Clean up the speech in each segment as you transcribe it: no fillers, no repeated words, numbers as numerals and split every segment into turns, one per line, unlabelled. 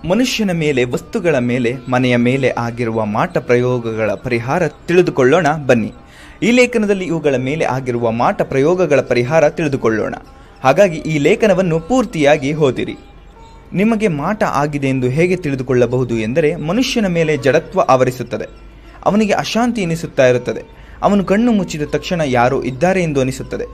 ಮನುಷ್ಯನ ಮೇಲೆ, ವಸ್ತುಗಳ ಮೇಲೆ, ಮನೆಯ ಮೇಲೆ ಆಗಿರುವ ಮಾಟ ಪ್ರಯೋಗಗಳ ಪರಿಹಾರ ತಿಳಿದುಕೊಳ್ಳೋಣ ಬನ್ನಿ. ಈ ಲೇಖನದಲ್ಲಿ ಇವುಗಳ ಮೇಲೆ ಆಗಿರುವ ಮಾಟ ಪ್ರಯೋಗಗಳ ಪರಿಹಾರ ತಿಳಿದುಕೊಳ್ಳೋಣ. ಹಾಗಾಗಿ ಈ ಲೇಖನವನ್ನು ಪೂರ್ತಿಯಾಗಿ ಓದಿರಿ. ನಿಮಗೆ ಮಾಟ ಆಗಿದೆ ಎಂದು ಹೇಗೆ ತಿಳಿದುಕೊಳ್ಳಬಹುದು ಎಂದರೆ, ಮನುಷ್ಯನ ಮೇಲೆ ಜಡತ್ವ ಆವರಿಸುತ್ತದೆ. ಅವನಿಗೆ ಅಶಾಂತಿ ಎನಿಸುತ್ತಾ ಇರುತ್ತದೆ. ಅವನು ಕಣ್ಣು ಮುಚ್ಚಿದ ತಕ್ಷಣ ಯಾರೋ ಇದ್ದಾರೆ ಎಂದು ಅನಿಸುತ್ತದೆ.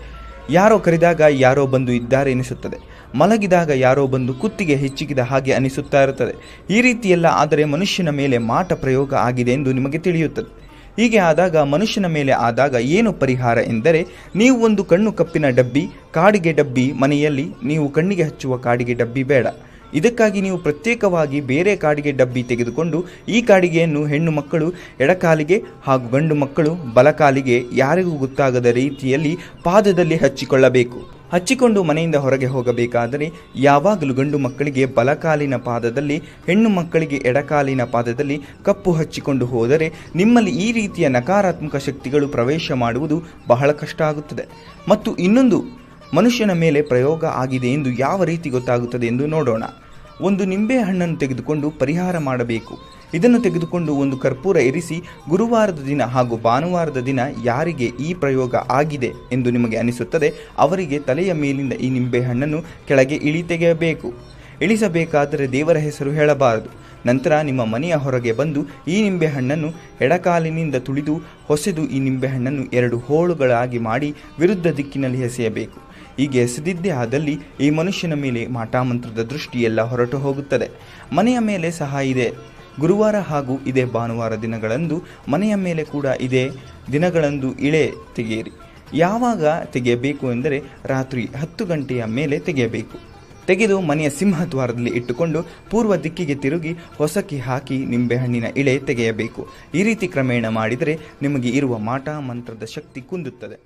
ಯಾರೋ ಕರೆದಾಗ ಯಾರೋ ಬಂದು ಇದ್ದಾರೆ ಎನಿಸುತ್ತದೆ. ಮಲಗಿದಾಗ ಯಾರೋ ಬಂದು ಕುತ್ತಿಗೆ ಹೆಚ್ಚಿಗಿದ ಹಾಗೆ ಅನಿಸುತ್ತಾ ಇರುತ್ತದೆ. ಈ ರೀತಿಯೆಲ್ಲ ಆದರೆ ಮನುಷ್ಯನ ಮೇಲೆ ಮಾಟ ಪ್ರಯೋಗ ಆಗಿದೆ ಎಂದು ನಿಮಗೆ ತಿಳಿಯುತ್ತದೆ. ಹೀಗೆ ಆದಾಗ, ಮನುಷ್ಯನ ಮೇಲೆ ಆದಾಗ ಏನು ಪರಿಹಾರ ಎಂದರೆ, ನೀವು ಒಂದು ಕಣ್ಣು ಕಪ್ಪಿನ ಡಬ್ಬಿ, ಕಾಡಿಗೆ ಡಬ್ಬಿ ಮನೆಯಲ್ಲಿ ನೀವು ಕಣ್ಣಿಗೆ ಹಚ್ಚುವ ಕಾಡಿಗೆ ಡಬ್ಬಿ ಬೇಡ. ಇದಕ್ಕಾಗಿ ನೀವು ಪ್ರತ್ಯೇಕವಾಗಿ ಬೇರೆ ಕಾಡಿಗೆ ಡಬ್ಬಿ ತೆಗೆದುಕೊಂಡು ಈ ಕಾಡಿಗೆಯನ್ನು ಹೆಣ್ಣು ಮಕ್ಕಳು ಎಡಕಾಲಿಗೆ ಹಾಗೂ ಗಂಡು ಮಕ್ಕಳು ಬಲಕಾಲಿಗೆ ಯಾರಿಗೂ ಗೊತ್ತಾಗದ ರೀತಿಯಲ್ಲಿ ಪಾದದಲ್ಲಿ ಹಚ್ಚಿಕೊಳ್ಳಬೇಕು. ಹಚ್ಚಿಕೊಂಡು ಮನೆಯಿಂದ ಹೊರಗೆ ಹೋಗಬೇಕಾದರೆ ಯಾವಾಗಲೂ ಗಂಡು ಮಕ್ಕಳಿಗೆ ಬಲಕಾಲಿನ ಪಾದದಲ್ಲಿ, ಹೆಣ್ಣು ಮಕ್ಕಳಿಗೆ ಎಡಕಾಲಿನ ಪಾದದಲ್ಲಿ ಕಪ್ಪು ಹಚ್ಚಿಕೊಂಡು ಹೋದರೆ ನಿಮ್ಮಲ್ಲಿ ಈ ರೀತಿಯ ನಕಾರಾತ್ಮಕ ಶಕ್ತಿಗಳು ಪ್ರವೇಶ ಮಾಡುವುದು ಬಹಳ ಕಷ್ಟ ಆಗುತ್ತದೆ. ಮತ್ತು ಇನ್ನೊಂದು, ಮನುಷ್ಯನ ಮೇಲೆ ಪ್ರಯೋಗ ಆಗಿದೆ ಎಂದು ಯಾವ ರೀತಿ ಗೊತ್ತಾಗುತ್ತದೆ ಎಂದು ನೋಡೋಣ. ಒಂದು ನಿಂಬೆ ಹಣ್ಣನ್ನು ತೆಗೆದುಕೊಂಡು ಪರಿಹಾರ ಮಾಡಬೇಕು. ಇದನ್ನು ತೆಗೆದುಕೊಂಡು ಒಂದು ಕರ್ಪೂರ ಇರಿಸಿ ಗುರುವಾರದ ದಿನ ಹಾಗೂ ಭಾನುವಾರದ ದಿನ ಯಾರಿಗೆ ಈ ಪ್ರಯೋಗ ಆಗಿದೆ ಎಂದು ನಿಮಗೆ ಅನಿಸುತ್ತದೆ ಅವರಿಗೆ ತಲೆಯ ಮೇಲಿಂದ ಈ ನಿಂಬೆ ಹಣ್ಣನ್ನು ಕೆಳಗೆ ತೆಗೆಯಬೇಕು. ಇಳಿಸಬೇಕಾದರೆ ದೇವರ ಹೆಸರು ಹೇಳಬಾರದು. ನಂತರ ನಿಮ್ಮ ಮನೆಯ ಹೊರಗೆ ಬಂದು ಈ ನಿಂಬೆಹಣ್ಣನ್ನು ಎಡಕಾಲಿನಿಂದ ತುಳಿದು ಹೊಸೆದು ಈ ನಿಂಬೆಹಣ್ಣನ್ನು 2 ಹೋಳುಗಳಾಗಿ ಮಾಡಿ ವಿರುದ್ಧ ದಿಕ್ಕಿನಲ್ಲಿ ಎಸೆಯಬೇಕು. ಹೀಗೆ ಎಸೆದಿದ್ದೇ ಆದಲ್ಲಿ ಈ ಮನುಷ್ಯನ ಮೇಲೆ ಮಾಟಾಮಂತ್ರದ ದೃಷ್ಟಿಯೆಲ್ಲ ಹೊರಟು ಹೋಗುತ್ತದೆ. ಮನೆಯ ಮೇಲೆ ಸಹ ಇದೆ ಗುರುವಾರ ಹಾಗೂ ಇದೇ ಭಾನುವಾರ ದಿನಗಳಂದು ಮನೆಯ ಮೇಲೆ ಕೂಡ ಇದೇ ದಿನಗಳಂದು ಇಳೆ ತೆಗೆಯಿರಿ. ಯಾವಾಗ ತೆಗೆಯಬೇಕು ಎಂದರೆ ರಾತ್ರಿ 10 ಗಂಟೆಯ ಮೇಲೆ ತೆಗೆಯಬೇಕು. ತೆಗೆದು ಮನೆಯ ಸಿಂಹದ್ವಾರದಲ್ಲಿ ಇಟ್ಟುಕೊಂಡು ಪೂರ್ವ ದಿಕ್ಕಿಗೆ ತಿರುಗಿ ಹೊಸಕಿ ಹಾಕಿ ನಿಂಬೆಹಣ್ಣಿನ ಇಳೆ ತೆಗೆಯಬೇಕು. ಈ ರೀತಿ ಕ್ರಮೇಣ ಮಾಡಿದರೆ ನಿಮಗೆ ಇರುವ ಮಾಟ ಮಂತ್ರದ ಶಕ್ತಿ ಕುಂದುತ್ತದೆ.